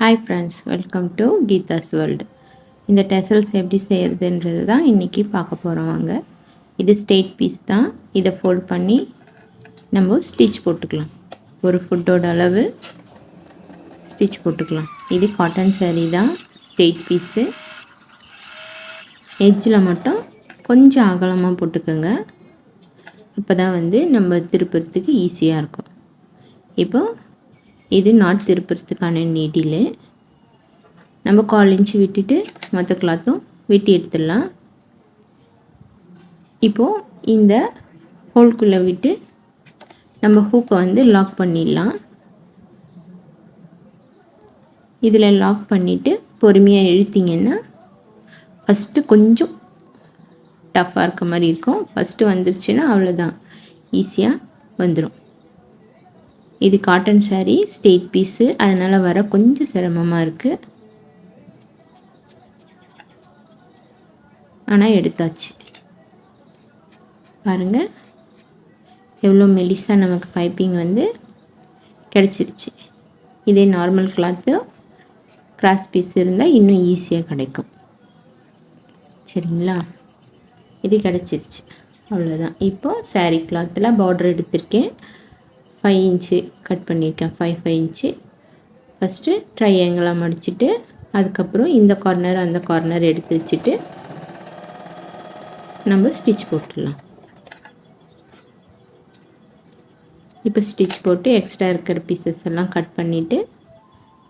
Hi friends, welcome to Geetha's world. இந்த tassels எப்படி செய்கிறதுன்றது தான் இன்றைக்கி பார்க்க போகிறோம். வாங்க. இது ஸ்ட்ரெயிட் பீஸ் தான். இதை ஃபோல்ட் பண்ணி நம்ம ஸ்டிச் போட்டுக்கலாம். ஒரு ஃபுட்டோட அளவு ஸ்டிச் போட்டுக்கலாம். இது காட்டன் சாரீ தான், ஸ்ட்ரெயிட் பீஸு. எட்ஜில் மட்டும் கொஞ்சம் அகலமாக போட்டுக்கோங்க. அப்போ தான் நம்ம திருப்புறதுக்கு ஈஸியாக இருக்கும். இப்போ இது நாட் திருப்புறதுக்கான நீடில் நம்ம 1/4 இன்ச்சு விட்டுட்டு மொத்த கிளாத்தும் வெட்டி எடுத்துடலாம். இப்போது இந்த ஹோல்குள்ளே விட்டு நம்ம ஹூக்கை லாக் பண்ணிடலாம். இதில் லாக் பண்ணிவிட்டு பொறுமையாக இழுத்திங்கன்னா ஃபஸ்ட்டு கொஞ்சம் டஃப்பாக இருக்க மாதிரி இருக்கும். ஃபஸ்ட்டு வந்துருச்சுன்னா அவ்வளோதான், ஈஸியாக வந்துடும். இது காட்டன் சாரீ, ஸ்ட்ரெயிட் பீஸு, அதனால் வர கொஞ்சம் சிரமமாக இருக்குது. ஆனால் எடுத்தாச்சு. பாருங்கள் எவ்வளோ மெலிசாக நமக்கு பைப்பிங் கிடச்சிருச்சு. இதே நார்மல் கிளாத்து கிராஸ் பீஸ் இருந்தால் இன்னும் ஈஸியாக கிடைக்கும். சரிங்களா? இது கிடச்சிருச்சு, அவ்வளோதான். இப்போது சாரீ கிளாத்தில் பார்டர் எடுத்திருக்கேன். 5 இன்ச்சு கட் பண்ணியிருக்கேன். 5 இன்ச்சு ஃபஸ்ட்டு ட்ரையாங்கிளாக மடிச்சுட்டு அதுக்கப்புறம் இந்த கார்னர் அந்த கார்னர் எடுத்து வச்சுட்டு நம்ம ஸ்டிச் போட்டுடலாம். இப்போ ஸ்டிச் போட்டு எக்ஸ்ட்ரா இருக்கிற பீசஸ் எல்லாம் கட் பண்ணிவிட்டு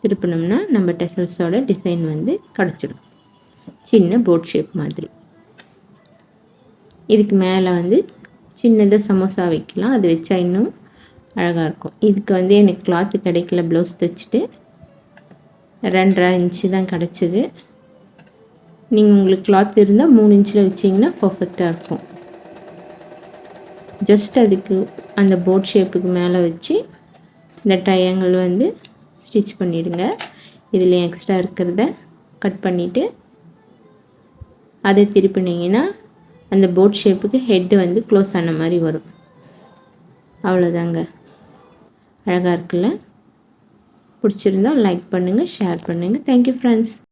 திருப்பினோம்னா நம்ம டெசல்ஸோட டிசைன் கிடச்சிடும். சின்ன போட் ஷேப் மாதிரி. இதுக்கு மேலே சின்னதாக சமோசா வைக்கலாம். அது வச்சா இன்னும் அழகாக இருக்கும். இதுக்கு எனக்கு கிளாத்து கிடைக்கல, ப்ளவுஸ் தைச்சிட்டு 2.5 இன்ச்சு தான் கிடச்சிது. நீங்கள் உங்களுக்கு கிளாத் இருந்தால் 3 இன்ச்சில் வச்சிங்கன்னா பர்ஃபெக்டாக இருக்கும். ஜஸ்ட் அதுக்கு அந்த போட் ஷேப்புக்கு மேலே வச்சு இந்த ட்ரையாங்கிள் ஸ்டிச் பண்ணிவிடுங்க. இதில் எக்ஸ்ட்ரா இருக்கிறத கட் பண்ணிவிட்டு அதை திருப்பினீங்கன்னா அந்த போட் ஷேப்புக்கு ஹெட்டு க்ளோஸ் ஆன மாதிரி வரும். அவ்வளோதாங்க. அழகாக இருக்குல்ல? பிடிச்சிருந்தால் லைக் பண்ணுங்கள், ஷேர் பண்ணுங்கள். Thank you friends.